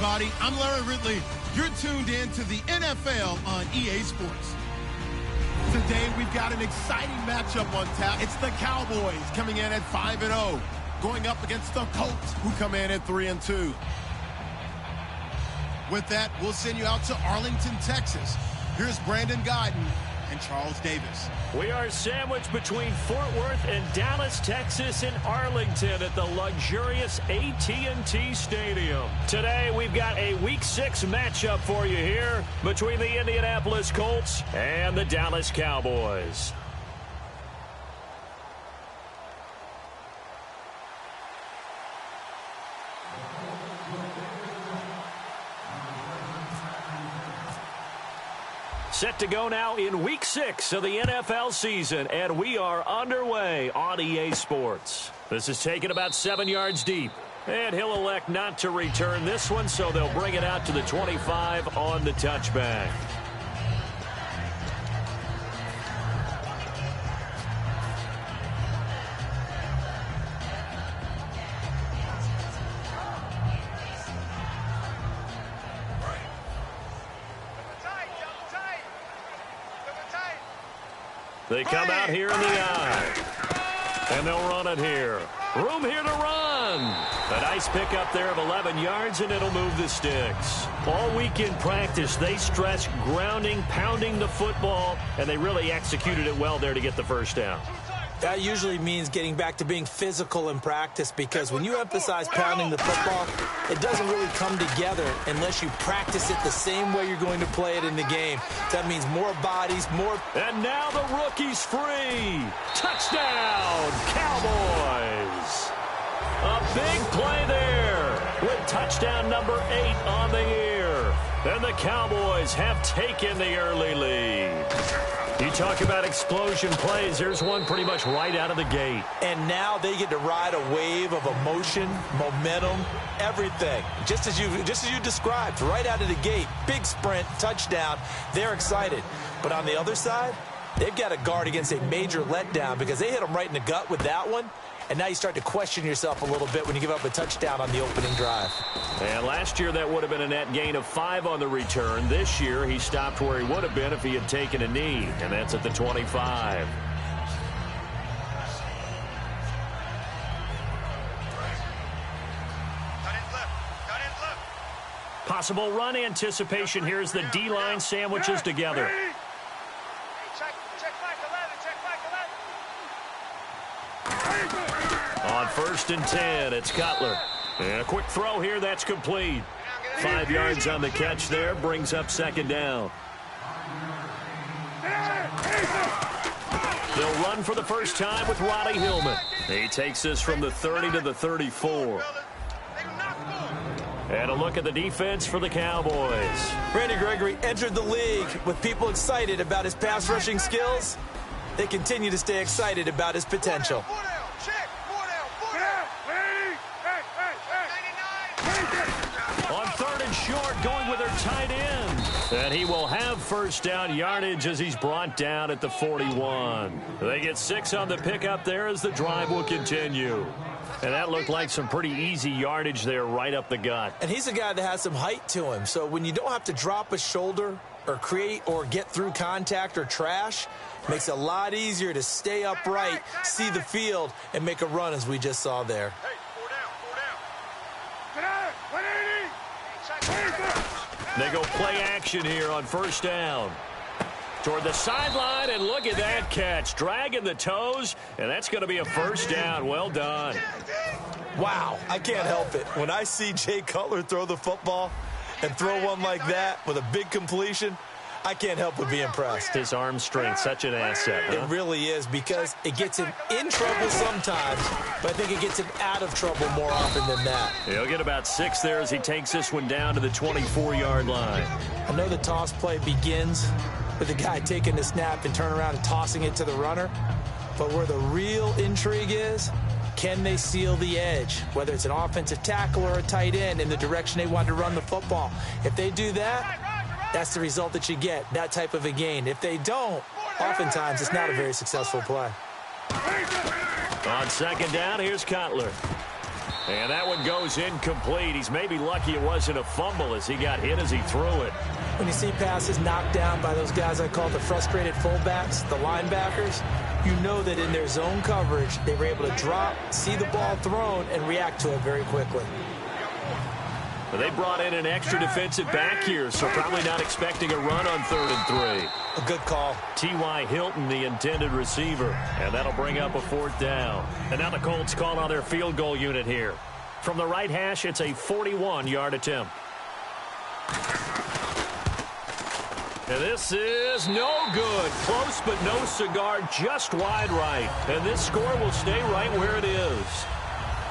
everybody. I'm Larry Ridley. You're tuned in to the NFL on EA Sports. Today, we've got an exciting matchup on tap. It's the Cowboys coming in at 5-0, going up against the Colts, who come in at 3-2. With that, we'll send you out to Arlington, Texas. Here's Brandon Guyton and Charles Davis. We are sandwiched between Fort Worth and Dallas, Texas, and Arlington at the luxurious AT&T Stadium. Today, we've got a Week 6 matchup for you here between the Indianapolis Colts and the Dallas Cowboys. Set to go now in Week 6 of the NFL season, and we are underway on EA Sports. This is taken about 7 yards deep, and he'll elect not to return this one, so they'll bring it out to the 25 on the touchback. They come out here in the eye, and they'll run it here. Room here to run. A nice pickup there of 11 yards, and it'll move the sticks. All week in practice, they stress grounding, pounding the football, and they really executed it well there to get the first down. That usually means getting back to being physical in practice, because when you emphasize pounding the football, it doesn't really come together unless you practice it the same way you're going to play it in the game. That means more bodies, more... And now the rookie's free. Touchdown, Cowboys. A big play there with touchdown number 8 on the year. And the Cowboys have taken the early lead. You talk about explosion plays. There's one pretty much right out of the gate. And now they get to ride a wave of emotion, momentum, everything. Just as you described, right out of the gate. Big sprint, touchdown. They're excited. But on the other side, they've got to guard against a major letdown because they hit them right in the gut with that one. And now you start to question yourself a little bit when you give up a touchdown on the opening drive. And last year, that would have been a net gain of 5 on the return. This year, he stopped where he would have been if he had taken a knee, and that's at the 25. Possible run anticipation here as the D-line sandwiches together. On 1st and 10, it's Cutler. And a quick throw here, that's complete. 5 yards on the catch there, brings up 2nd down. They'll run for the first time with Roddy Hillman. He takes this from the 30 to the 34. And a look at the defense for the Cowboys. Randy Gregory entered the league with people excited about his pass rushing skills. They continue to stay excited about his potential. On 3rd and short, going with their tight end. And he will have first down yardage as he's brought down at the 41. They get 6 on the pickup there as the drive will continue. And that looked like some pretty easy yardage there right up the gut. And he's a guy that has some height to him. So when you don't have to drop a shoulder or create or get through contact or trash, makes it a lot easier to stay upright, see the field, and make a run as we just saw there. They go play action here on 1st down. Toward the sideline, and look at that catch. Dragging the toes, and that's going to be a first down. Well done. Wow, I can't help it. When I see Jay Cutler throw the football and throw one like that with a big completion, I can't help but be impressed. His arm strength, such an asset. Huh? It really is, because it gets him in trouble sometimes, but I think it gets him out of trouble more often than that. He'll get about 6 there as he takes this one down to the 24-yard line. I know the toss play begins with the guy taking the snap and turning around and tossing it to the runner, but where the real intrigue is, can they seal the edge, whether it's an offensive tackle or a tight end, in the direction they want to run the football? If they do that, that's the result that you get, that type of a gain. If they don't, oftentimes it's not a very successful play. On 2nd down, here's Cutler. And that one goes incomplete. He's maybe lucky it wasn't a fumble as he got hit as he threw it. When you see passes knocked down by those guys I call the frustrated fullbacks, the linebackers, you know that in their zone coverage, they were able to drop, see the ball thrown, and react to it very quickly. But they brought in an extra defensive back here, so probably not expecting a run on 3rd and 3. A good call. T.Y. Hilton, the intended receiver. And that'll bring up a 4th down. And now the Colts call on their field goal unit here. From the right hash, it's a 41-yard attempt. And this is no good. Close but no cigar, just wide right. And this score will stay right where it is.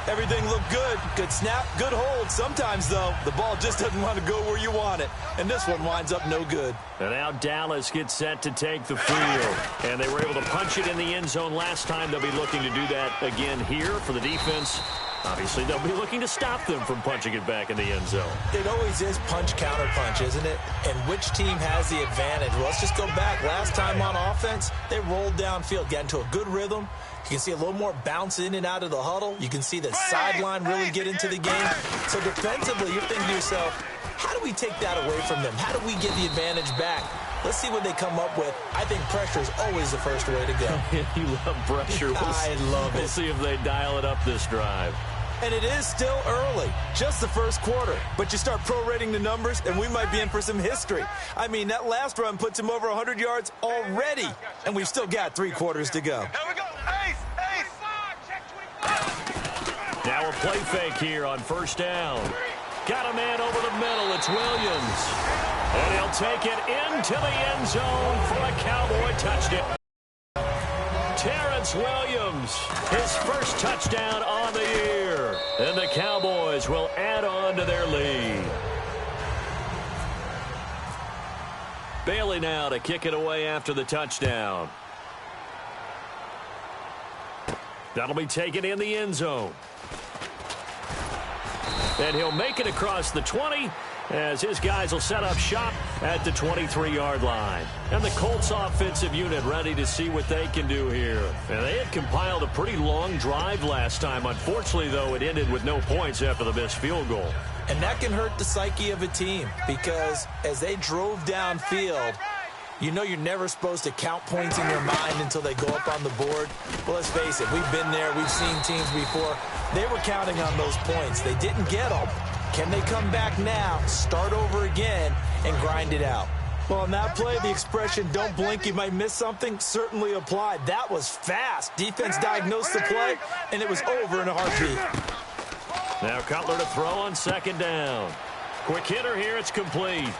Everything looked good. Good snap, good hold. Sometimes, though, the ball just doesn't want to go where you want it. And this one winds up no good. And now Dallas gets set to take the field. And they were able to punch it in the end zone last time. They'll be looking to do that again here for the defense. Obviously, they'll be looking to stop them from punching it back in the end zone. It always is punch-counter-punch, isn't it? And which team has the advantage? Well, let's just go back. Last time on offense, they rolled downfield, got into a good rhythm. You can see a little more bounce in and out of the huddle. You can see the sideline really get into the game. So defensively, you're thinking to yourself, how do we take that away from them? How do we get the advantage back? Let's see what they come up with. I think pressure is always the first way to go. You love pressure. I love it. We'll see if they dial it up this drive. And it is still early, just the first quarter. But you start prorating the numbers, and we might be in for some history. I mean, that last run puts him over 100 yards already, and we've still got 3 quarters to go. Here we go. Ace. Now a play fake here on 1st down. Got a man over the middle. It's Williams. And he'll take it into the end zone for a Cowboy touchdown. Terrence Williams, his first touchdown on the year. And the Cowboys will add on to their lead. Bailey now to kick it away after the touchdown. That'll be taken in the end zone. And he'll make it across the 20 as his guys will set up shop at the 23-yard line. And the Colts offensive unit ready to see what they can do here. And they had compiled a pretty long drive last time. Unfortunately, though, it ended with no points after the missed field goal. And that can hurt the psyche of a team because as they drove downfield, you know you're never supposed to count points in your mind until they go up on the board. Well, let's face it, we've been there. We've seen teams before. They were counting on those points. They didn't get them. Can they come back now, start over again, and grind it out? Well, on that play, the expression, don't blink, you might miss something, certainly applied. That was fast. Defense diagnosed the play, and it was over in a heartbeat. Now Cutler to throw on 2nd down. Quick hitter here, it's complete.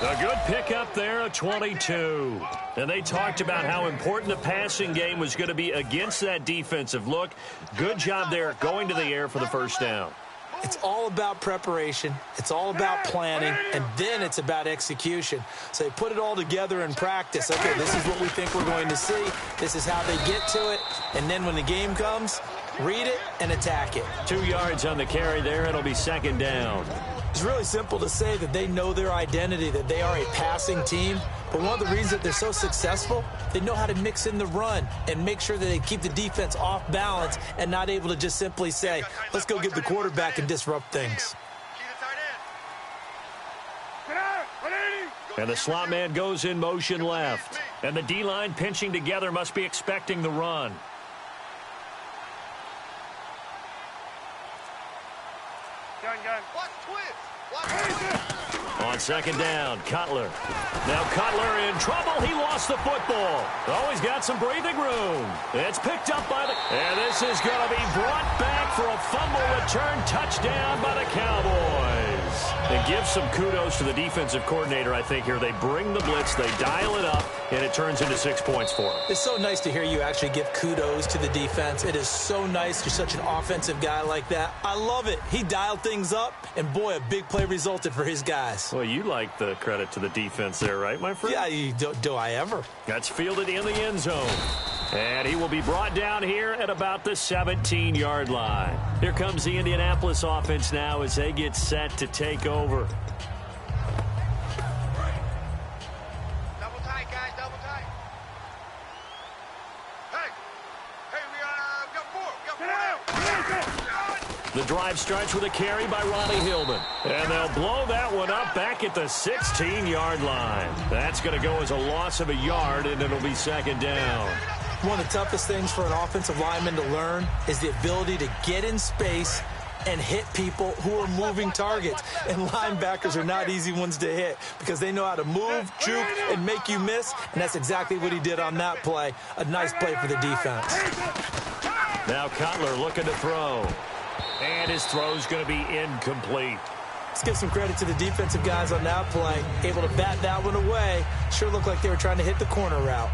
A good pickup there, a 22. And they talked about how important the passing game was going to be against that defensive look. Good job there going to the air for the 1st down. It's all about preparation. It's all about planning, and then it's about execution. So they put it all together in practice. Okay, this is what we think we're going to see. This is how they get to it. And then when the game comes, read it and attack it. 2 yards on the carry there. It'll be 2nd down. It's really simple to say that they know their identity, that they are a passing team. But one of the reasons that they're so successful, they know how to mix in the run and make sure that they keep the defense off balance and not able to just simply say, let's go get the quarterback and disrupt things. And the slot man goes in motion left. And the D-line pinching together must be expecting the run. On 2nd down, Cutler. Now Cutler in trouble. He lost the football. Oh, he's got some breathing room. It's picked up by the... And this is going to be brought back for a fumble return touchdown by the Cowboys. And give some kudos to the defensive coordinator, I think, here. They bring the blitz, they dial it up, and it turns into 6 points for them. It's so nice to hear you actually give kudos to the defense. It is so nice. You're such an offensive guy like that. I love it. He dialed things up, and boy, a big play resulted for his guys. Well, you like the credit to the defense there, right, my friend? Yeah, do I ever? That's fielded in the end zone. And he will be brought down here at about the 17-yard line. Here comes the Indianapolis offense now as they get set to take over. Double tight, guys, double tight. Hey, we got 4. We got 4 now. The drive starts with a carry by Ronnie Hillman. And they'll blow that one up back at the 16-yard line. That's going to go as a loss of a yard, and it'll be second down. One of the toughest things for an offensive lineman to learn is the ability to get in space and hit people who are moving targets. And linebackers are not easy ones to hit because they know how to move, juke, and make you miss. And that's exactly what he did on that play. A nice play for the defense. Now Cutler looking to throw. And his throw's going to be incomplete. Let's give some credit to the defensive guys on that play. Able to bat that one away. Sure looked like they were trying to hit the corner route.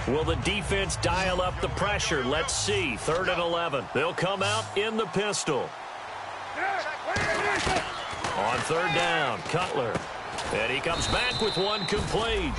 Will the defense dial up the pressure? Let's see. 3rd and 11. They'll come out in the pistol. On 3rd down, Cutler. And he comes back with one complete.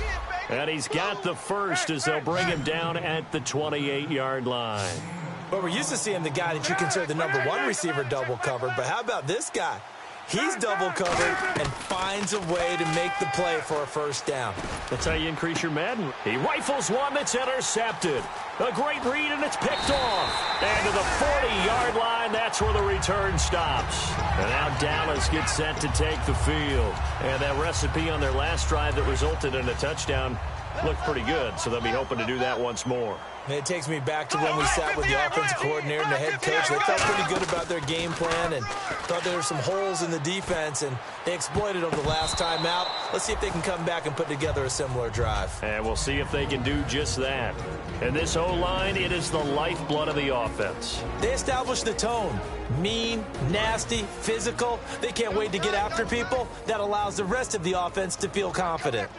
And he's got the first as they'll bring him down at the 28-yard line. But we're used to seeing the guy that you consider the #1 receiver double covered. But how about this guy? He's double covered and finds a way to make the play for a first down. That's how you increase your Madden. He rifles one that's intercepted. A great read, and it's picked off. And to the 40-yard line, that's where the return stops. And now Dallas gets set to take the field. And that recipe on their last drive that resulted in a touchdown looked pretty good, so they'll be hoping to do that once more. It takes me back to when we sat with the offensive coordinator and the head coach. They felt pretty good about their game plan and thought there were some holes in the defense, and they exploited them the last time out. Let's see if they can come back and put together a similar drive. And we'll see if they can do just that. And this O-line, it is the lifeblood of the offense. They established the tone. Mean, nasty, physical. They can't wait to get after people. That allows the rest of the offense to feel confident.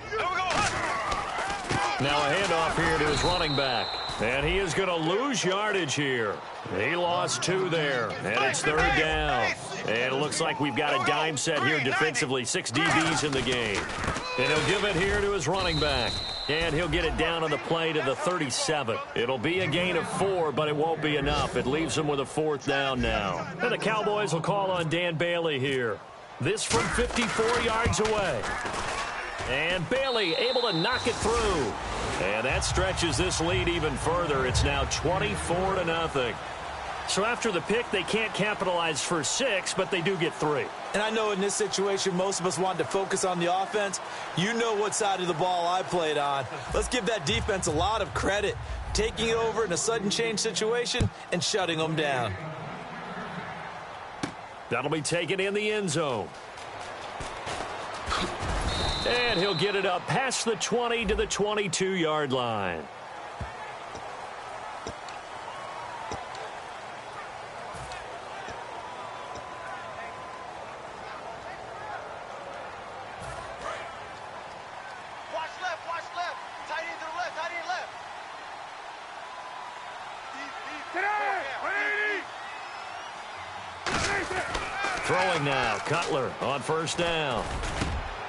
Now a handoff here to his running back. And he is going to lose yardage here. He lost 2 there. And it's 3rd down. And it looks like we've got a dime set here defensively. 6 DBs in the game. And he'll give it here to his running back. And he'll get it down on the play to the 37. It'll be a gain of 4, but it won't be enough. It leaves him with a 4th down now. And the Cowboys will call on Dan Bailey here. This from 54 yards away. And Bailey able to knock it through. And that stretches this lead even further. It's now 24-0. So after the pick, they can't capitalize for 6, but they do get 3. And I know in this situation, most of us wanted to focus on the offense. You know what side of the ball I played on. Let's give that defense a lot of credit. Taking it over in a sudden change situation and shutting them down. That'll be taken in the end zone. And he'll get it up past the 20 to the 22-yard line. Watch left. Tight end to the left, tight end left. Throwing now, Cutler on 1st down.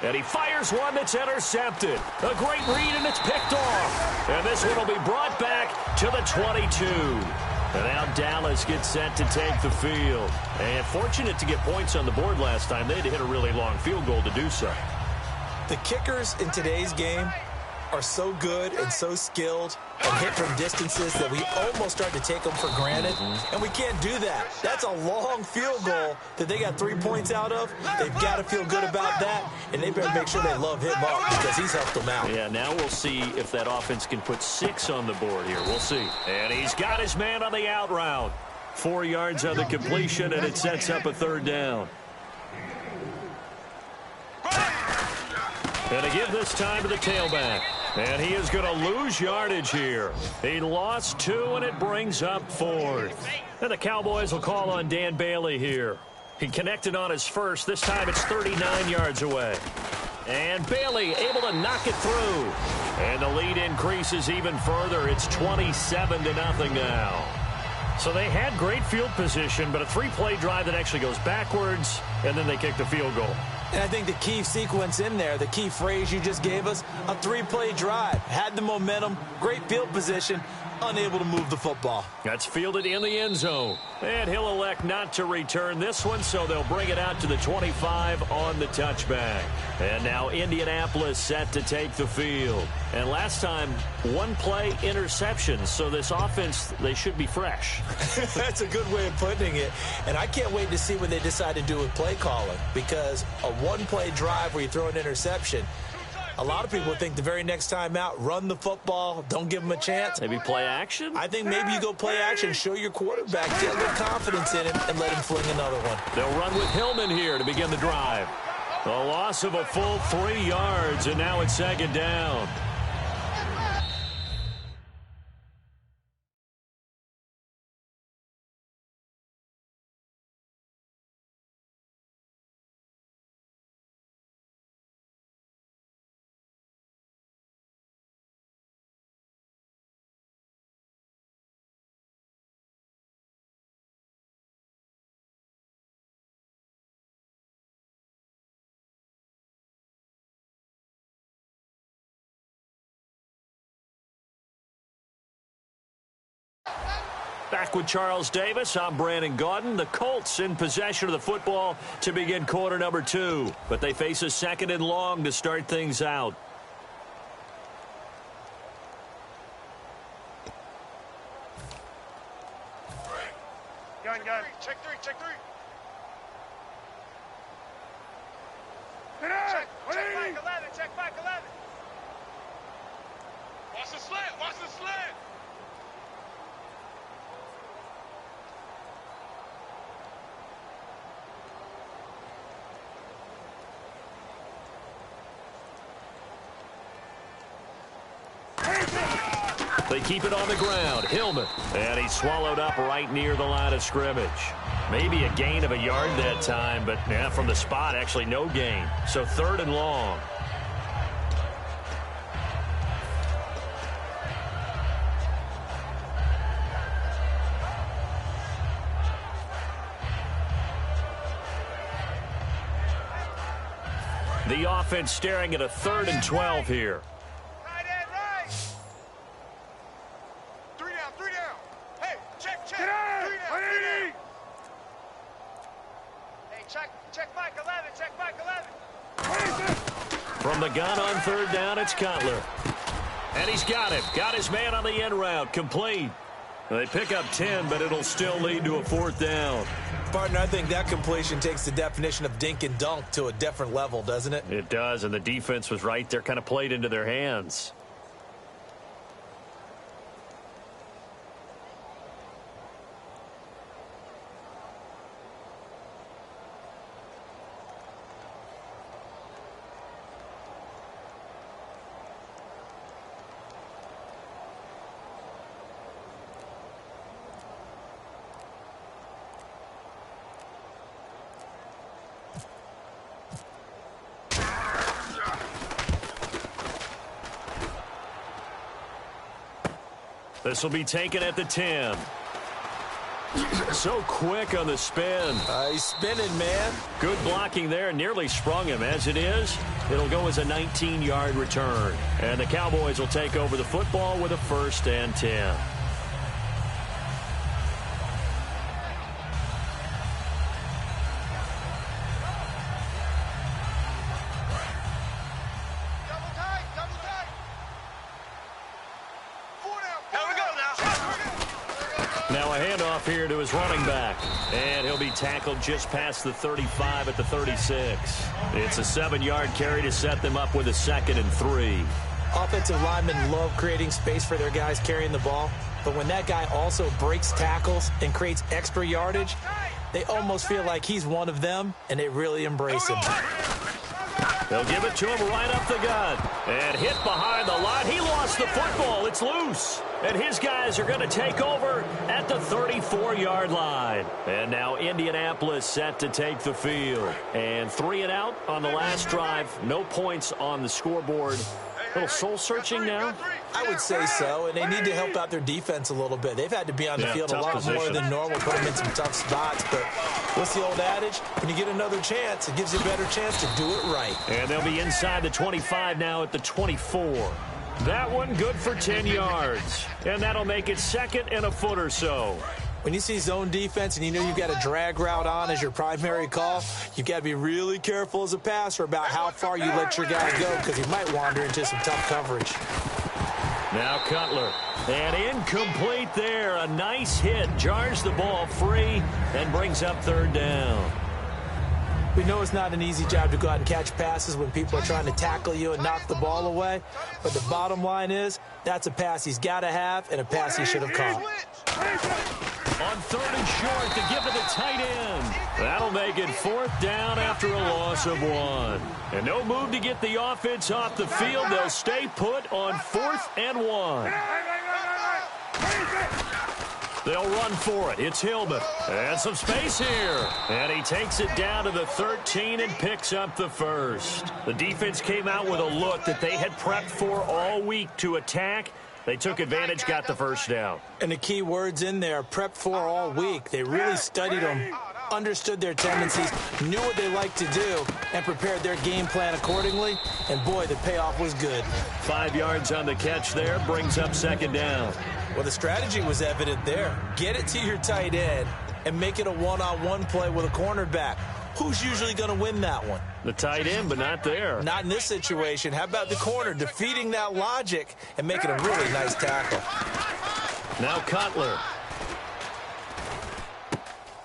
And he fires one that's intercepted. A great read, and it's picked off. And this one will be brought back to the 22. And now Dallas gets set to take the field. And fortunate to get points on the board last time. They had to hit a really long field goal to do so. The kickers in today's game are so good and so skilled and hit from distances that we almost start to take them for granted. And we can't do that. That's a long field goal that they got 3 points out of. They've got to feel good about that, and they better make sure they love him up because he's helped them out. Yeah, now we'll see if that offense can put 6 on the board here. We'll see. And he's got his man on the out route. 4 yards on the completion, and it sets up a 3rd down. And to give this time to the tailback. And he is going to lose yardage here. He lost 2, and it brings up 4th. And the Cowboys will call on Dan Bailey here. He connected on his first. This time it's 39 yards away. And Bailey able to knock it through. And the lead increases even further. It's 27-0 now. So they had great field position, but a 3-play drive that actually goes backwards, and then they kick the field goal. And I think the key sequence in there, the key phrase you just gave us, a 3-play drive. Had the momentum, great field position, unable to move the football. That's fielded in the end zone. And he'll elect not to return this one, so they'll bring it out to the 25 on the touchback. And now Indianapolis set to take the field. And last time, one-play interceptions, so this offense, they should be fresh. That's a good way of putting it. And I can't wait to see what they decide to do with play calling, because a one-play drive where you throw an interception, a lot of people think the very next time out, run the football, don't give them a chance. Maybe play action? I think maybe you go play action, show your quarterback, get a little confidence in him, and let him fling another one. They'll run with Hillman here to begin the drive. A loss of a full 3 yards, and now it's second down. Back with Charles Davis, I'm Brandon Gaudin. The Colts in possession of the football to begin quarter number 2. But they face a second and long to start things out. Gun. Check three. Check back 11. Watch the slant. They keep it on the ground. Hillman. And he's swallowed up right near the line of scrimmage. Maybe a gain of a yard that time, but from the spot, actually no gain. So third and long. The offense staring at a 3rd and 12 here. Right end, right. 3 down. Hey, check. 3 down. Hey, check back 11. From the gun on 3rd down, it's Cutler. And he's got him. Got his man on the end route. Complete. They pick up 10, but it'll still lead to a 4th down. Partner, I think that completion takes the definition of dink and dunk to a different level, doesn't it? It does, and the defense was right there, kind of played into their hands. This will be taken at the 10. So quick on the spin. He's spinning, man. Good blocking there. Nearly sprung him. As it is, it'll go as a 19-yard return. And the Cowboys will take over the football with a 1st and 10. Now a handoff here to his running back. And he'll be tackled just past the 35 at the 36. It's a 7-yard carry to set them up with a 2nd and 3. Offensive linemen love creating space for their guys carrying the ball. But when that guy also breaks tackles and creates extra yardage, they almost feel like he's one of them, and they really embrace him. They'll give it to him right up the gut. And hit behind the line. He lost the football. It's loose. And his guys are going to take over at the 34-yard line. And now Indianapolis set to take the field. And 3 and out on the last drive. No points on the scoreboard. A little soul-searching now? I would say so, and they need to help out their defense a little bit. They've had to be on the field a lot more than normal, put them in some tough spots. But what's the old adage? When you get another chance, it gives you a better chance to do it right. And they'll be inside the 25 now at the 24. That one good for 10 yards. And that'll make it 2nd and a foot or so. When you see zone defense and you know you've got a drag route on as your primary call, you've got to be really careful as a passer about how far you let your guy go because he might wander into some tough coverage. Now Cutler. And incomplete there. A nice hit. Jars the ball free and brings up 3rd down. We know it's not an easy job to go out and catch passes when people are trying to tackle you and knock the ball away. But the bottom line is, that's a pass he's got to have and a pass he should have caught. On 3rd and short to give to the tight end. That'll make it 4th down after a loss of 1. And no move to get the offense off the field. They'll stay put on 4th and 1. They'll run for it. It's Hillman. And some space here. And he takes it down to the 13 and picks up the 1st. The defense came out with a look that they had prepped for all week to attack. They took advantage, got the 1st down. And the key words in there, prepped for all week. They really studied them, understood their tendencies, knew what they like to do, and prepared their game plan accordingly. And, boy, the payoff was good. 5 yards on the catch there, brings up 2nd down. Well, the strategy was evident there. Get it to your tight end and make it a one-on-one play with a cornerback. Who's usually going to win that one? The tight end, but not there. Not in this situation. How about the corner defeating that logic and making a really nice tackle? Now Cutler.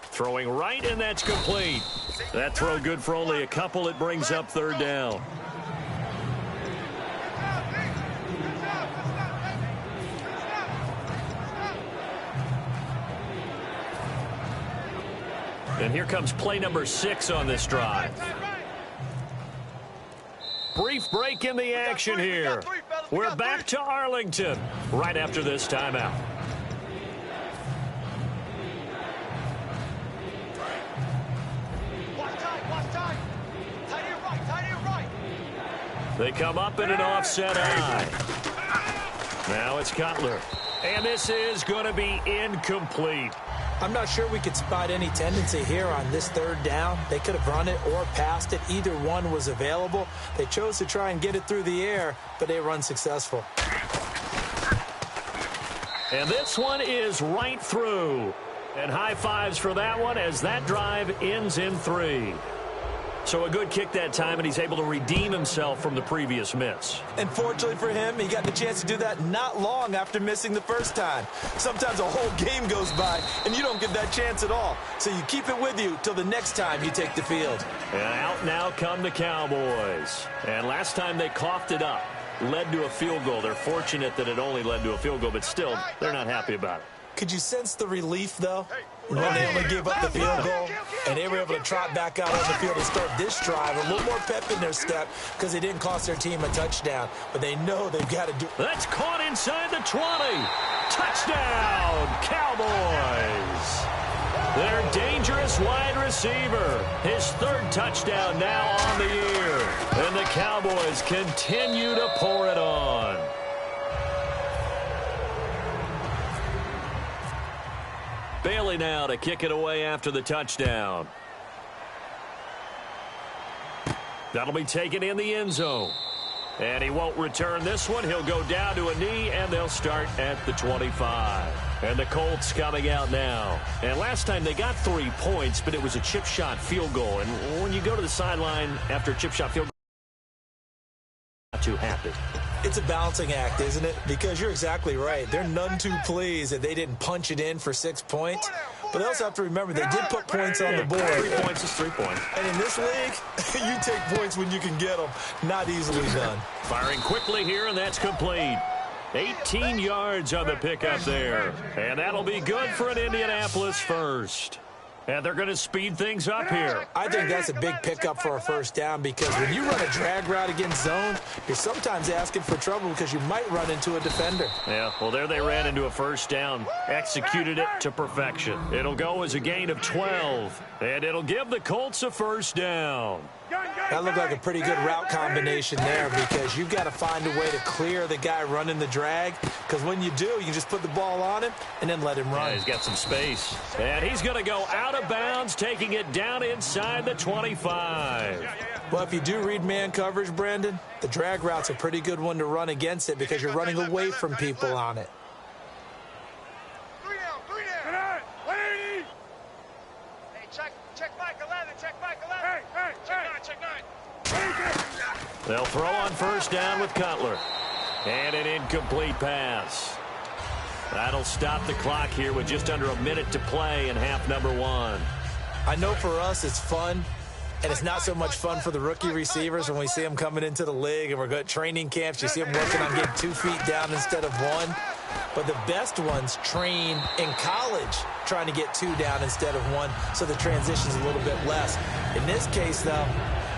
Throwing right, and that's complete. That throw good for only a couple. It brings up 3rd down. And here comes play number 6 on this drive. Brief break in the action here. We're back to Arlington right after this timeout. They come up in an offset eye. Now it's Cutler. And this is going to be incomplete. I'm not sure we could spot any tendency here on this 3rd down. They could have run it or passed it. Either one was available. They chose to try and get it through the air, but they were unsuccessful. And this one is right through. And high fives for that one as that drive ends in 3. So a good kick that time, and he's able to redeem himself from the previous miss. And fortunately for him, he got the chance to do that not long after missing the first time. Sometimes a whole game goes by, and you don't get that chance at all. So you keep it with you till the next time you take the field. And out now come the Cowboys. And last time they coughed it up, led to a field goal. They're fortunate that it only led to a field goal, but still, they're not happy about it. Could you sense the relief, though? When they only gave up the field goal, and they were able to trot back out on the field and start this drive. A little more pep in their step because they didn't cost their team a touchdown. But they know they've got to do. That's caught inside the 20. Touchdown, Cowboys. Their dangerous wide receiver. His 3rd touchdown now on the year. And the Cowboys continue to pour it on. Bailey now to kick it away after the touchdown. That'll be taken in the end zone. And he won't return this one. He'll go down to a knee, and they'll start at the 25. And the Colts coming out now. And last time they got 3 points, but it was a chip shot field goal. And when you go to the sideline after a chip shot field goal, not too happy. It's a balancing act, isn't it? Because you're exactly right. They're none too pleased that they didn't punch it in for 6 points. But they also have to remember they did put points on the board. 3 points is 3 points. And in this league, you take points when you can get them. Not easily done. Firing quickly here, and that's complete. 18 yards on the pickup there. And that'll be good for an Indianapolis 1st. And they're going to speed things up here. I think that's a big pickup for a 1st down because when you run a drag route against zone, you're sometimes asking for trouble because you might run into a defender. Yeah, well, there they ran into a 1st down. Executed it to perfection. It'll go as a gain of 12. And it'll give the Colts a 1st down. That looked like a pretty good route combination there because you've got to find a way to clear the guy running the drag because when you do, you can just put the ball on him and then let him run. Yeah, he's got some space. And he's going to go out of bounds, taking it down inside the 25. Well, if you do read man coverage, Brandon, the drag route's a pretty good one to run against it because you're running away from people on it. 3 down, 3 down. 180. Hey, check Mike 11, check Mike 11. Hey, check 9. They'll throw on first down with Cutler. And an incomplete pass. That'll stop the clock here with just under a minute to play in half number 1. I know for us it's fun, and it's not so much fun for the rookie receivers when we see them coming into the league and we're going to training camps. You see them working on getting 2 feet down instead of 1. But the best ones train in college trying to get 2 down instead of 1, so the transition's a little bit less. In this case, though,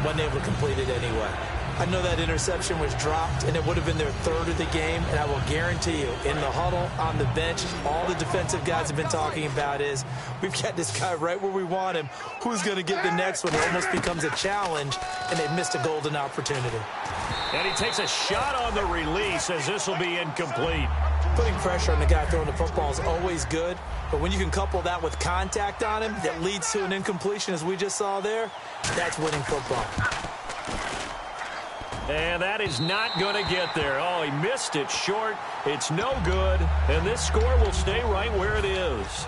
wasn't able to complete it anyway. I know that interception was dropped, and it would have been their 3rd of the game, and I will guarantee you, in the huddle, on the bench, all the defensive guys have been talking about is, we've got this guy right where we want him. Who's going to get the next one? It almost becomes a challenge, and they've missed a golden opportunity. And he takes a shot on the release as this will be incomplete. Putting pressure on the guy throwing the football is always good, but when you can couple that with contact on him that leads to an incompletion, as we just saw there, that's winning football. And that is not going to get there. Oh, he missed it short. It's no good. And this score will stay right where it is.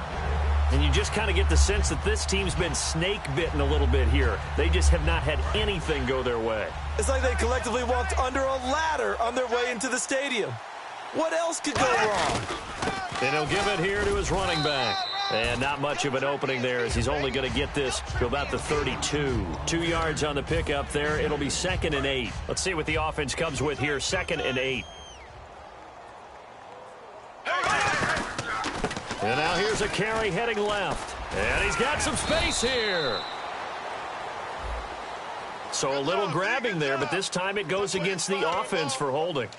And you just kind of get the sense that this team's been snake-bitten a little bit here. They just have not had anything go their way. It's like they collectively walked under a ladder on their way into the stadium. What else could go wrong? And he'll give it here to his running back. And not much of an opening there as he's only going to get this to about the 32. 2 yards on the pickup there. It'll be 2nd and 8. Let's see what the offense comes with here. 2nd and 8. And now here's a carry heading left. And he's got some space here. So a little grabbing there, but this time it goes against the offense for holding.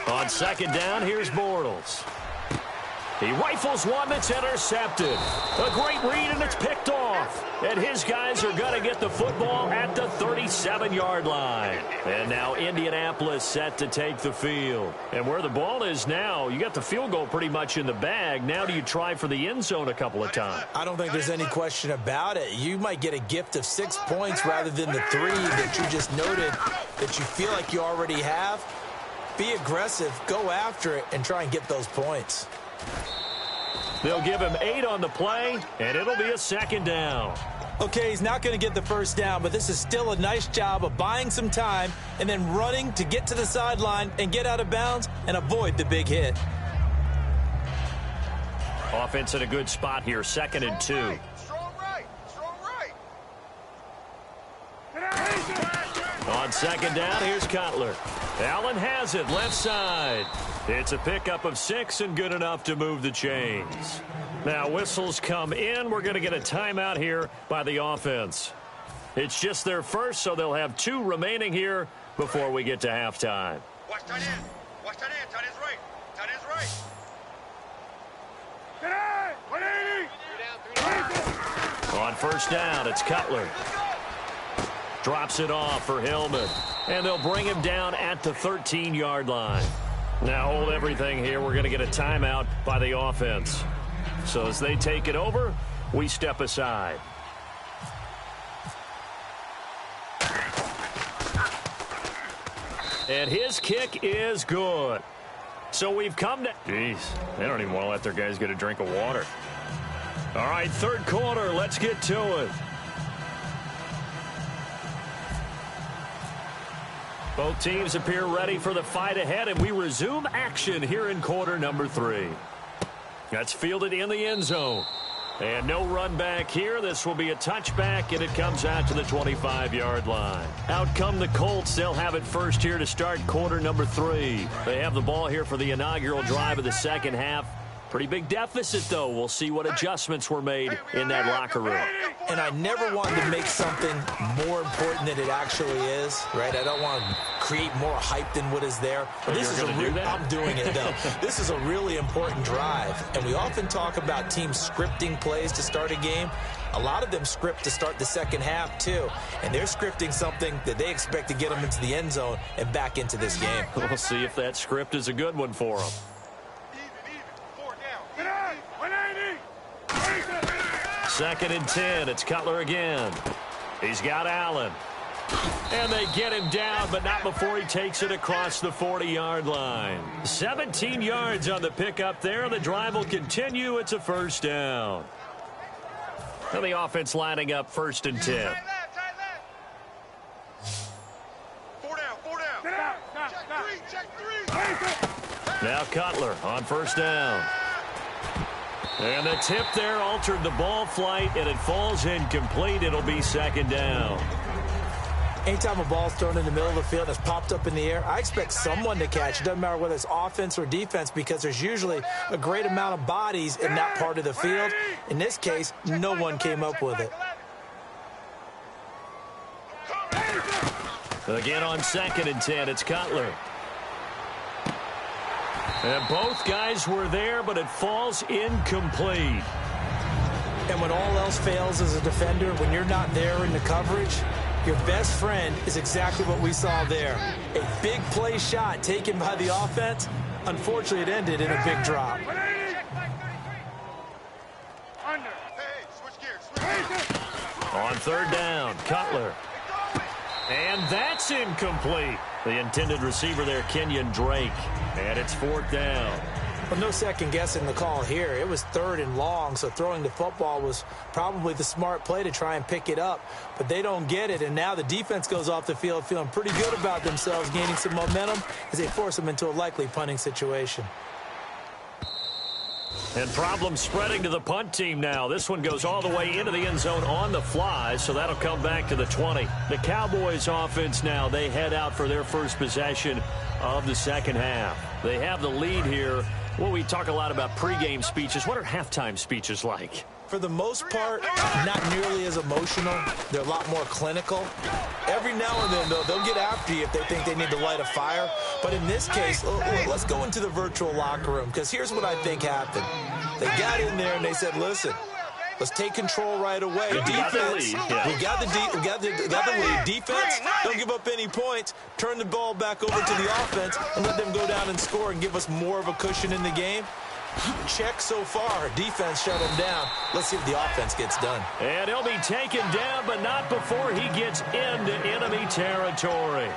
On 2nd down, here's Bortles. He rifles one that's intercepted. A great read, and it's picked off. And his guys are going to get the football at the 37-yard line. And now Indianapolis set to take the field. And where the ball is now, you got the field goal pretty much in the bag. Now do you try for the end zone a couple of times? I don't think there's any question about it. You might get a gift of 6 points rather than the 3 that you just noted that you feel like you already have. Be aggressive, go after it, and try and get those points. They'll give him 8 on the play, and it'll be a 2nd down. Okay, he's not going to get the first down, but this is still a nice job of buying some time and then running to get to the sideline and get out of bounds and avoid the big hit. Offense in a good spot here, 2nd and 2. Strong right. On 2nd down, here's Cutler. Allen has it, left side. It's a pickup of 6 and good enough to move the chains. Now whistles come in. We're going to get a timeout here by the offense. It's just their first, so they'll have 2 remaining here before we get to halftime. Watch tight end. Watch tight end. Tight end's right. Tight end's right. 180. 3 down. On first down, it's Cutler. Drops it off for Hillman. And they'll bring him down at the 13-yard line. Now hold everything here. We're going to get a timeout by the offense. So as they take it over, we step aside. And his kick is good. So we've come to... Jeez, they don't even want to let their guys get a drink of water. All right, 3rd quarter. Let's get to it. Both teams appear ready for the fight ahead, and we resume action here in quarter number 3. That's fielded in the end zone. And no run back here. This will be a touchback, and it comes out to the 25-yard line. Out come the Colts. They'll have it first here to start quarter number 3. They have the ball here for the inaugural drive of the second half. Pretty big deficit, though. We'll see what adjustments were made in that locker room. And I never want to make something more important than it actually is, right? I don't want to create more hype than what is there. But this is I'm doing it, though. This is a really important drive. And we often talk about teams scripting plays to start a game. A lot of them script to start the second half, too. And they're scripting something that they expect to get them into the end zone and back into this game. We'll see if that script is a good one for them. Second and 10. It's Cutler again. He's got Allen. And they get him down, but not before he takes it across the 40-yard line. 17 yards on the pickup there. The drive will continue. It's a first down. And the offense lining up first and 10. Four down. Check three. Now Cutler on first down. And the tip there altered the ball flight, and it falls incomplete. It'll be second down. Anytime a ball's thrown in the middle of the field and it's popped up in the air, I expect someone to catch. It doesn't matter whether it's offense or defense, because there's usually a great amount of bodies in that part of the field. In this case, no one came up with it. Again on second and 10, it's Cutler. And both guys were there, but it falls incomplete. And when all else fails as a defender, when you're not there in the coverage, your best friend is exactly what we saw there. A big play shot taken by the offense. Unfortunately, it ended in a big drop. On third down, Cutler. And that's incomplete. The intended receiver there, Kenyon Drake. And it's fourth down. Well, no second guessing the call here. It was third and long, so throwing the football was probably the smart play to try and pick it up. But they don't get it, and now the defense goes off the field feeling pretty good about themselves, gaining some momentum as they force them into a likely punting situation. And problems spreading to the punt team now. This one goes all the way into the end zone on the fly, so that'll come back to the 20. The Cowboys offense now, they head out for their first possession of the second half. They have the lead here. Well, we talk a lot about pregame speeches. What are halftime speeches like? For the most part, not nearly as emotional. They're a lot more clinical. Every now and then, though, they'll get after you if they think they need to light a fire. But in this case, let's go into the virtual locker room, because here's what I think happened. They got in there and they said, listen, let's take control right away. Defense, we got the lead. Defense, don't give up any points. Turn the ball back over to the offense and let them go down and score and give us more of a cushion in the game. Check so far. Defense shut him down. Let's see if the offense gets done. And he'll be taken down, but not before he gets into enemy territory.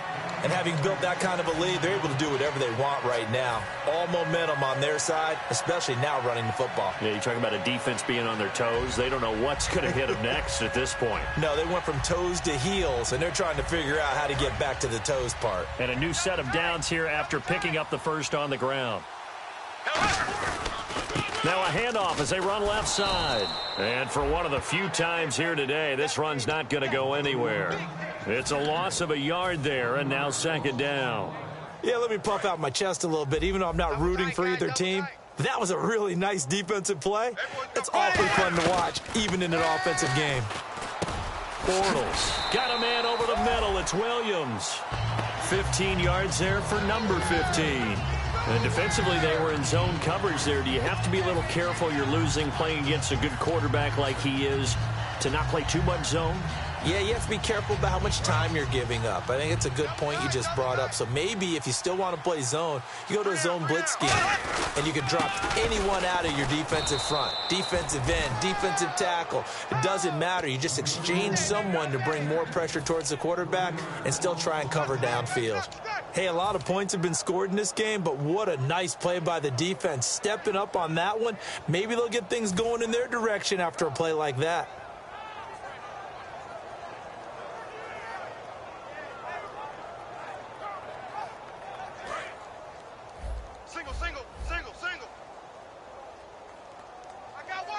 And having built that kind of a lead, they're able to do whatever they want right now. All momentum on their side, especially now running the football. Yeah, you're talking about a defense being on their toes. They don't know what's going to hit them next at this point. No, they went from toes to heels, and they're trying to figure out how to get back to the toes part. And a new set of downs here after picking up the first on the ground. Now a handoff as they run left side. And for one of the few times here today, this run's not going to go anywhere. It's a loss of a yard there, and now second down. Yeah, let me puff out my chest a little bit, even though I'm not rooting for either team. That was a really nice defensive play. It's awfully fun to watch, even in an offensive game. Bortles got a man over the middle. It's Williams. 15 yards there for number 15. And defensively, they were in zone coverage there. Do you have to be a little careful? You're losing, playing against a good quarterback like he is, to not play too much zone? Yeah, you have to be careful about how much time you're giving up. I think it's a good point you just brought up. So maybe if you still want to play zone, you go to a zone blitz scheme, and you can drop anyone out of your defensive front, defensive end, defensive tackle. It doesn't matter. You just exchange someone to bring more pressure towards the quarterback and still try and cover downfield. Hey, a lot of points have been scored in this game, but what a nice play by the defense. Stepping up on that one, maybe they'll get things going in their direction after a play like that.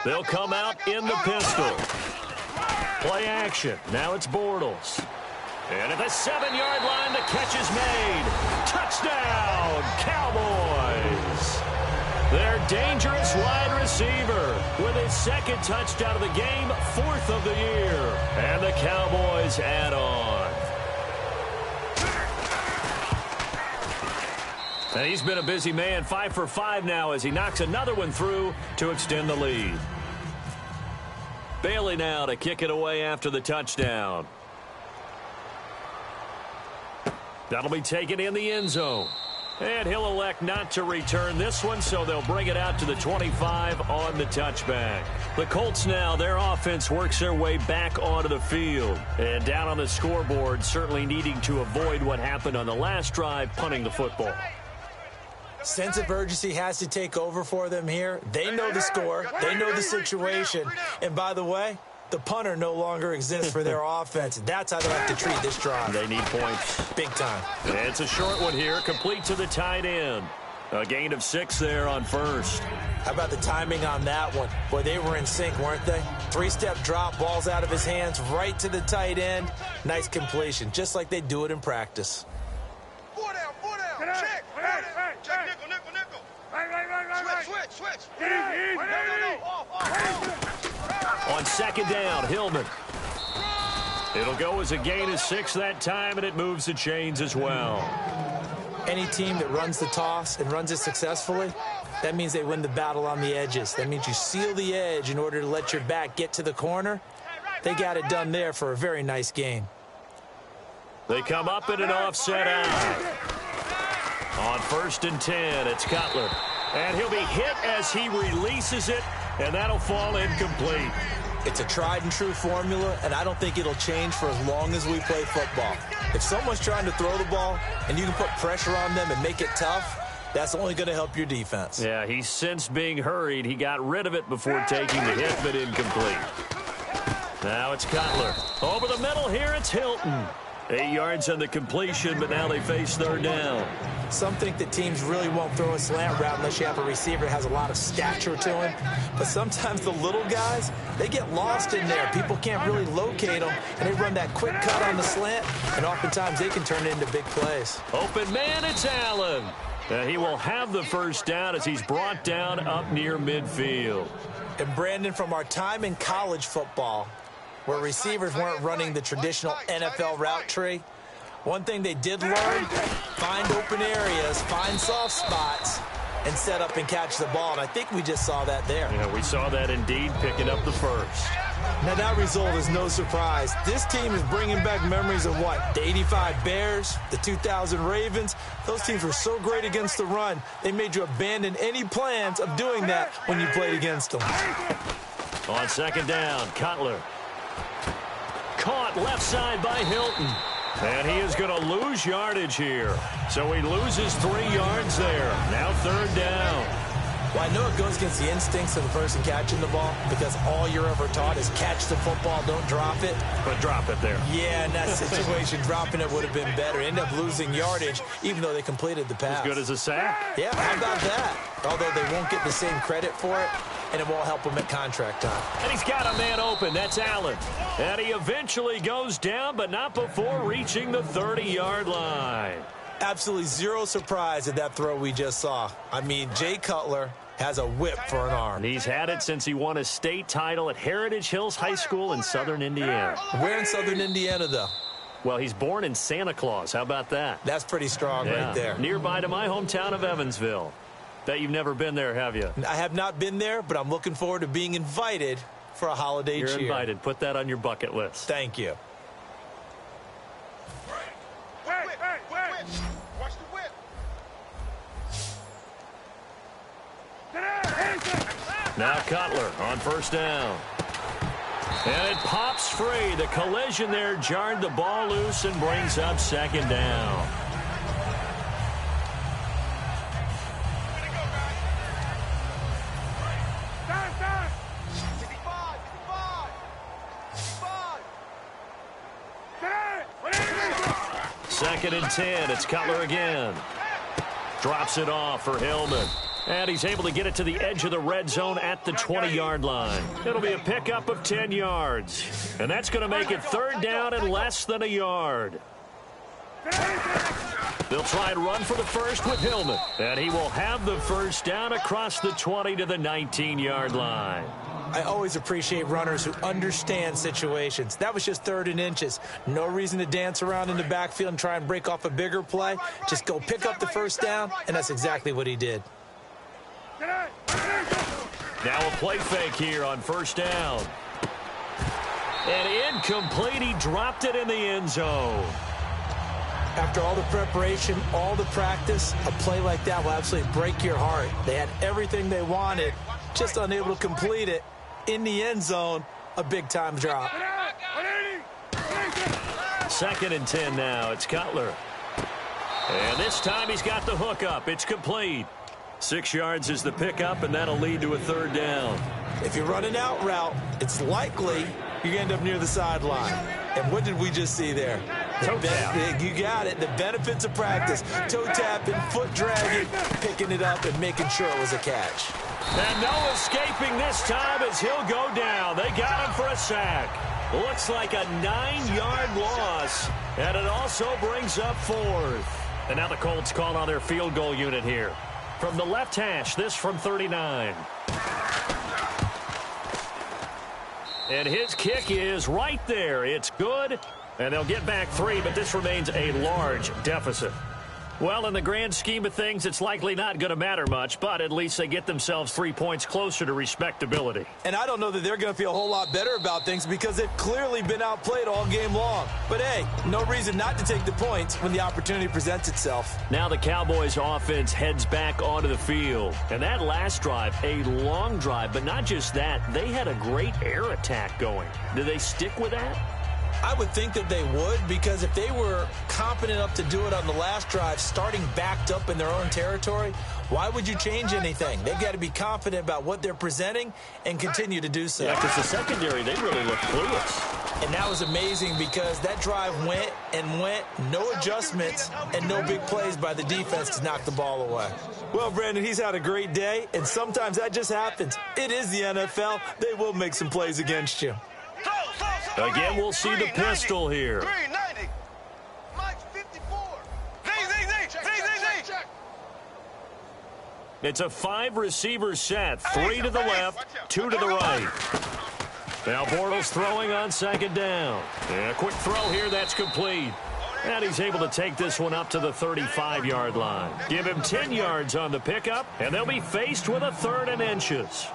They'll come out in the pistol. Play action. Now it's Bortles. And at the 7-yard line, the catch is made. Touchdown, Cowboys. Their dangerous wide receiver with his second touchdown of the game, 4th of the year. And the Cowboys add on. And he's been a busy man, 5 for 5 now as he knocks another one through to extend the lead. Bailey now to kick it away after the touchdown. That'll be taken in the end zone. And he'll elect not to return this one, so they'll bring it out to the 25 on the touchback. The Colts now, their offense works their way back onto the field. And down on the scoreboard, certainly needing to avoid what happened on the last drive, punting the football. Sense of urgency has to take over for them here. They know the score. They know the situation. And by the way, the punter no longer exists for their offense. That's how they have to treat this drive. They need points. Big time. It's a short one here, complete to the tight end. A gain of 6 there on first. How about the timing on that one? Boy, they were in sync, weren't they? 3-step drop, ball's out of his hands, right to the tight end. Nice completion, just like they do it in practice. 4 down, check. Check, nickel. Switch. On second down, Hillman. It'll go as a gain of 6 that time, and it moves the chains as well. Any team that runs the toss and runs it successfully, that means they win the battle on the edges. That means you seal the edge in order to let your back get to the corner. They got it done there for a very nice gain. They come up in an offset eye. On 1st and 10, it's Cutler. And he'll be hit as he releases it, and that'll fall incomplete. It's a tried-and-true formula, and I don't think it'll change for as long as we play football. If someone's trying to throw the ball and you can put pressure on them and make it tough, that's only going to help your defense. Yeah, he's since being hurried. He got rid of it before taking the hit, but incomplete. Now it's Cutler. Over the middle here, it's Hilton. 8 yards on the completion, but now they face 3rd down. Some think that teams really won't throw a slant route unless you have a receiver that has a lot of stature to him. But sometimes the little guys, they get lost in there. People can't really locate them, and they run that quick cut on the slant, and oftentimes they can turn it into big plays. Open man, it's Allen. He will have the 1st down as he's brought down up near midfield. And Brandon, from our time in college football, where receivers weren't running the traditional NFL route tree, one thing they did learn, find open areas, find soft spots, and set up and catch the ball. And I think we just saw that there. Yeah, we saw that indeed, picking up the 1st. Now, that result is no surprise. This team is bringing back memories of what? The 85 Bears, the 2000 Ravens. Those teams were so great against the run, they made you abandon any plans of doing that when you played against them. On 2nd down, Cutler. Caught left side by Hilton. And he is going to lose yardage here. So he loses 3 yards there. Now 3rd down. Well, I know it goes against the instincts of the person catching the ball because all you're ever taught is catch the football, don't drop it. But drop it there. Yeah, in that situation, dropping it would have been better. End up losing yardage, even though they completed the pass. As good as a sack. Yeah, how about that? Although they won't get the same credit for it, and it won't help them at contract time. And he's got a man open. That's Allen. And he eventually goes down, but not before reaching the 30-yard line. Absolutely zero surprise at that throw we just saw. I mean, Jay Cutler has a whip for an arm. And he's had it since he won a state title at Heritage Hills High School in southern Indiana. Where in southern Indiana, though? Well, he's born in Santa Claus. How about that? That's pretty strong right there. Nearby to my hometown of Evansville. Bet you've never been there, have you? I have not been there, but I'm looking forward to being invited for a holiday cheer. You're invited. Put that on your bucket list. Thank you. Watch the whip. Now Cutler on 1st down. And it pops free. The collision there jarred the ball loose and brings up 2nd down. Second and 10. It's Cutler again. Drops it off for Hillman. And he's able to get it to the edge of the red zone at the 20-yard line. It'll be a pickup of 10 yards. And that's going to make it 3rd down and less than a yard. They'll try and run for the first with Hillman. And he will have the first down across the 20 to the 19-yard line. I always appreciate runners who understand situations. That was just 3rd and inches. No reason to dance around in the backfield and try and break off a bigger play. Just go pick up the first down, and that's exactly what he did. Now a play fake here on first down. And incomplete. He dropped it in the end zone. After all the preparation, all the practice, a play like that will absolutely break your heart. They had everything they wanted, just unable to complete it. In the end zone, a big-time drop. 2nd and 10 now. It's Cutler. And this time he's got the hook up. It's complete. 6 yards is the pickup, and that'll lead to a 3rd down. If you're running out route, it's likely you end up near the sideline. And what did we just see there? Toe tap. You got it. The benefits of practice. Toe tapping, foot dragging, picking it up, and making sure it was a catch. And no escaping this time as he'll go down. They got him for a sack. Looks like a 9-yard loss, and it also brings up 4th. And now the Colts call on their field goal unit here. From the left hash, this from 39. And his kick is right there. It's good, and they'll get back 3, but this remains a large deficit. Well, in the grand scheme of things, it's likely not going to matter much, but at least they get themselves 3 points closer to respectability. And I don't know that they're going to feel a whole lot better about things because they've clearly been outplayed all game long. But, hey, no reason not to take the points when the opportunity presents itself. Now the Cowboys offense heads back onto the field. And that last drive, a long drive, but not just that. They had a great air attack going. Do they stick with that? I would think that they would, because if they were competent enough to do it on the last drive, starting backed up in their own territory, why would you change anything? They've got to be confident about what they're presenting and continue to do so. Yeah, because the secondary, they really look clueless. And that was amazing because that drive went and went, no adjustments and no big plays by the defense to knock the ball away. Well, Brandon, he's had a great day, and sometimes that just happens. It is the NFL. They will make some plays against you. Again, we'll see the pistol here. 390. Mike's 54. It's a 5-receiver set. 3 to the left, 2 to the right. Now Bortles throwing on 2nd down. And a quick throw here, that's complete. And he's able to take this one up to the 35-yard line. Give him 10 yards on the pickup, and they'll be faced with a 3rd and inches.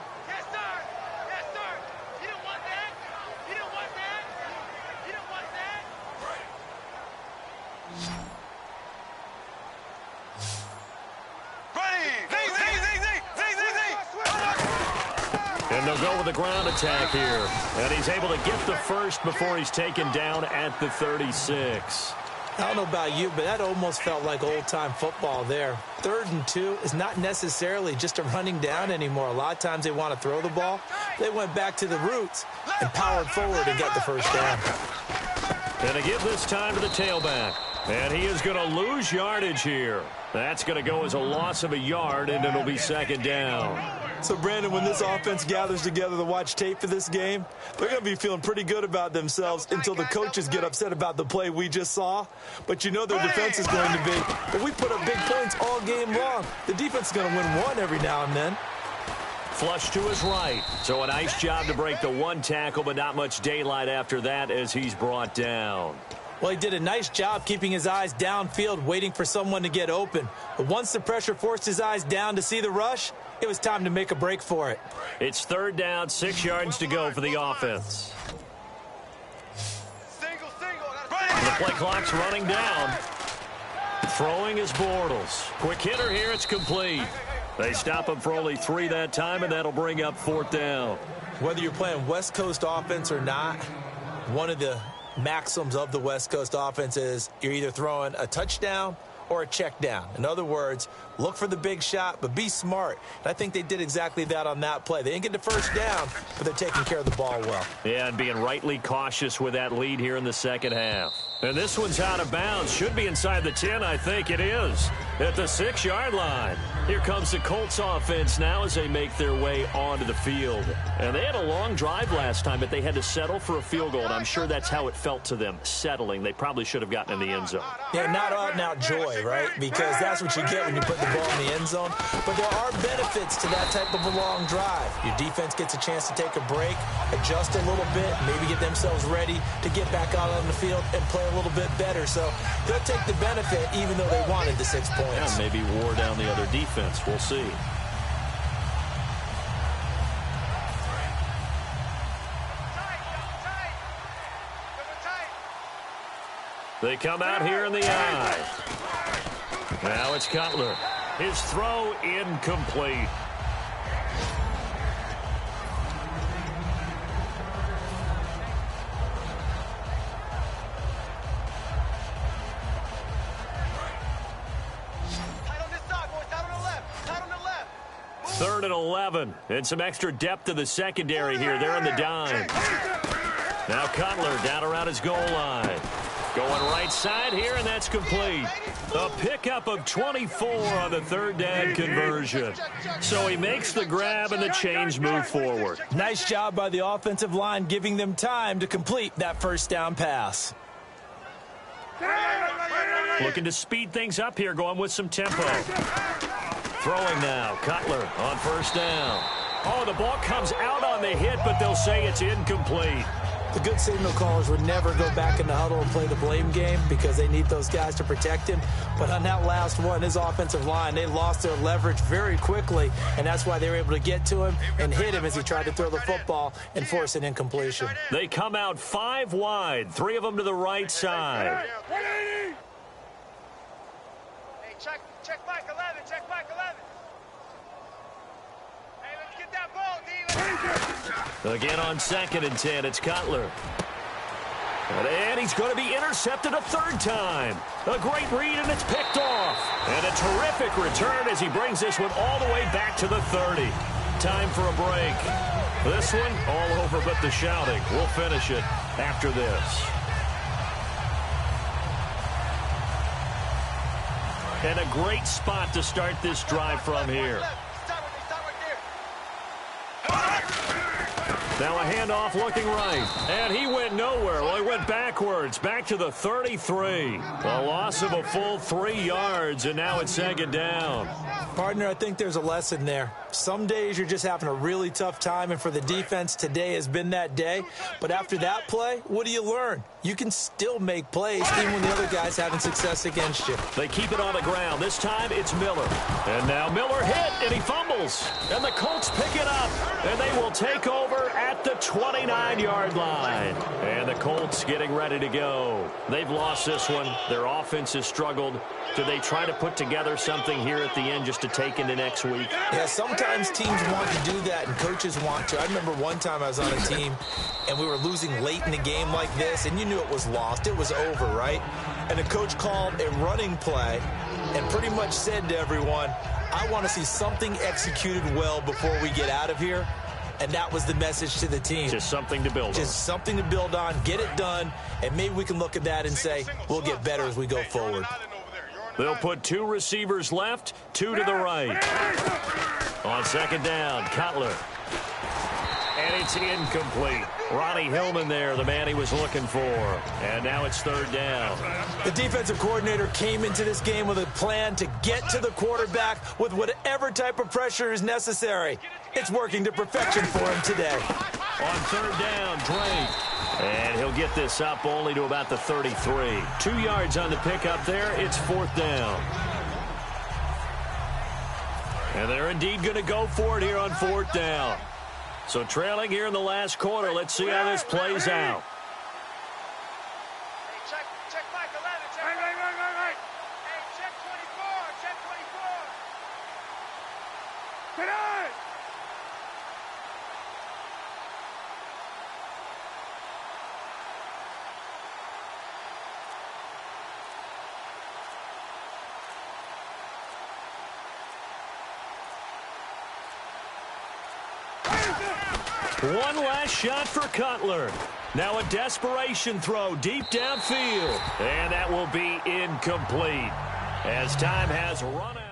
And they'll go with the ground attack here. And he's able to get the first before he's taken down at the 36. I don't know about you, but that almost felt like old-time football there. 3rd and 2 is not necessarily just a running down anymore. A lot of times they want to throw the ball. They went back to the roots and powered forward and got the first down. And to give this time to the tailback. And he is going to lose yardage here. That's going to go as a loss of a yard, and it'll be 2nd down. So, Brandon, when this offense gathers together to watch tape for this game, they're going to be feeling pretty good about themselves until the coaches get upset about the play we just saw. But you know their defense is going to be, if we put up big points all game long, the defense is going to win one every now and then. Flush to his right. So a nice job to break the 1 tackle, but not much daylight after that as he's brought down. Well, he did a nice job keeping his eyes downfield, waiting for someone to get open. But once the pressure forced his eyes down to see the rush, it was time to make a break for it. It's 3rd down, 6 yards to go for the offense. The play clock's running down. Throwing is Bortles. Quick hitter here, it's complete. They stop him for only 3 that time, and that'll bring up 4th down. Whether you're playing West Coast offense or not, one of the maxims of the West Coast offense is you're either throwing a touchdown or a check down. In other words, look for the big shot, but be smart. And I think they did exactly that on that play. They didn't get the first down, but they're taking care of the ball well. Yeah, and being rightly cautious with that lead here in the 2nd half. And this one's out of bounds. Should be inside the 10, I think it is. At the 6-yard line. Here comes the Colts offense now as they make their way onto the field. And they had a long drive last time, but they had to settle for a field goal, and I'm sure that's how it felt to them, settling. They probably should have gotten in the end zone. Yeah, not out-and-out joy, right? Because that's what you get when you put the ball in the end zone. But there are benefits to that type of a long drive. Your defense gets a chance to take a break, adjust a little bit, maybe get themselves ready to get back out on the field and play a little bit better. So they'll take the benefit even though they wanted the 6 points. Yeah, maybe wore down the other defense. We'll see. They come out here in the eye. Now it's Cutler. His throw incomplete. Third and 11, and some extra depth to the secondary here. They're in the dime. Now Cutler down around his goal line. Going right side here, and that's complete. A pickup of 24 on the third down conversion. So he makes the grab, and the chains move forward. Nice job by the offensive line, giving them time to complete that first down pass. Looking to speed things up here, going with some tempo. Throwing now, Cutler on first down. Oh, the ball comes out on the hit, but they'll say it's incomplete. The good signal callers would never go back in the huddle and play the blame game because they need those guys to protect him. But on that last one, his offensive line, they lost their leverage very quickly, and that's why they were able to get to him and hit him as he tried to throw the football and force an incompletion. They come out 5 wide, 3 of them to the right side. Hey, check back 11, check back 11. Hey, let's get that ball, D. Again on 2nd and 10, it's Cutler. And he's going to be intercepted a third time. A great read, and it's picked off. And a terrific return as he brings this one all the way back to the 30. Time for a break. This one, all over but the shouting. We'll finish it after this. And a great spot to start this drive from here. Now a handoff looking right. And he went nowhere. Well, he went backwards, back to the 33. A loss of a full 3 yards, and now it's 2nd down. Partner, I think there's a lesson there. Some days you're just having a really tough time, and for the defense, today has been that day. But after that play, what do you learn? You can still make plays even when the other guy's having success against you. They keep it on the ground. This time it's Miller. And now Miller hit, and he fumbles. And the Colts pick it up, and they will take over at the 29-yard line. And the Colts getting ready to go. They've lost this one. Their offense has struggled. Do they try to put together something here at the end just to take into next week? Yeah, sometimes teams want to do that and coaches want to. I remember one time I was on a team and we were losing late in the game like this, and you knew it was lost. It was over, right? And the coach called a running play and pretty much said to everyone, I want to see something executed well before we get out of here. And that was the message to the team. Just something to build on. Just something to build on, get it done, and maybe we can look at that and say, we'll get better as we go forward. They'll put 2 receivers left, 2 to the right. On 2nd down, Cutler. And it's incomplete. Ronnie Hillman there, the man he was looking for. And now it's 3rd down. The defensive coordinator came into this game with a plan to get to the quarterback with whatever type of pressure is necessary. It's working to perfection for him today. On 3rd down, Drake. And he'll get this up only to about the 33. 2 yards on the pickup there. It's 4th down. And they're indeed going to go for it here on 4th down. So trailing here in the last quarter. Let's see how this plays out. Hey, check back 11, check right. Hey, check 24, check 24. Get on! One last shot for Cutler. Now a desperation throw deep downfield. And that will be incomplete as time has run out.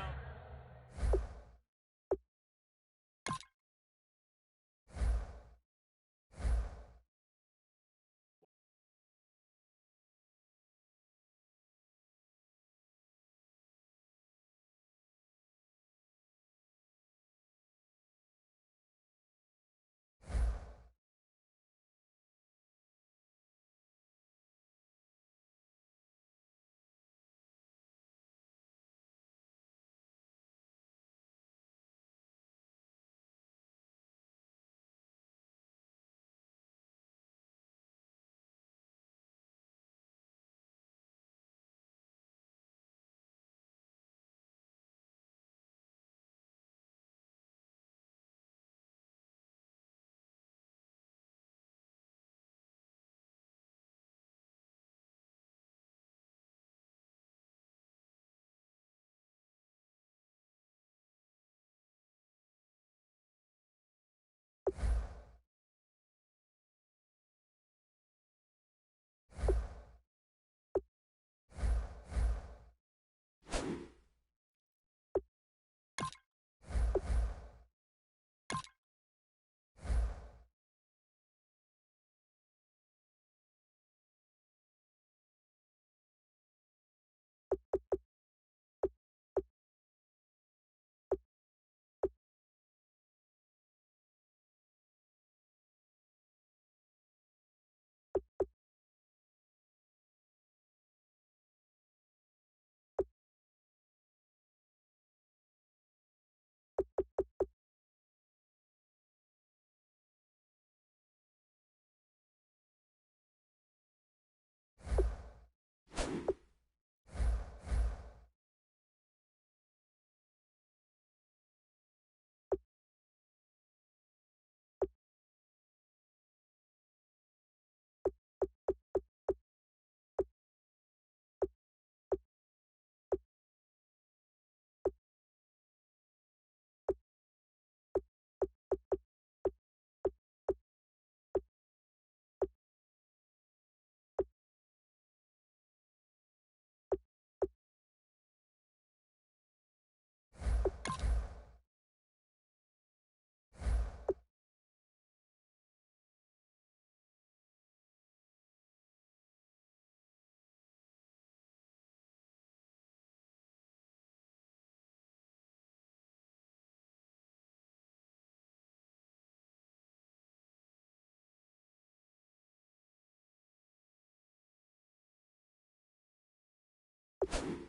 it.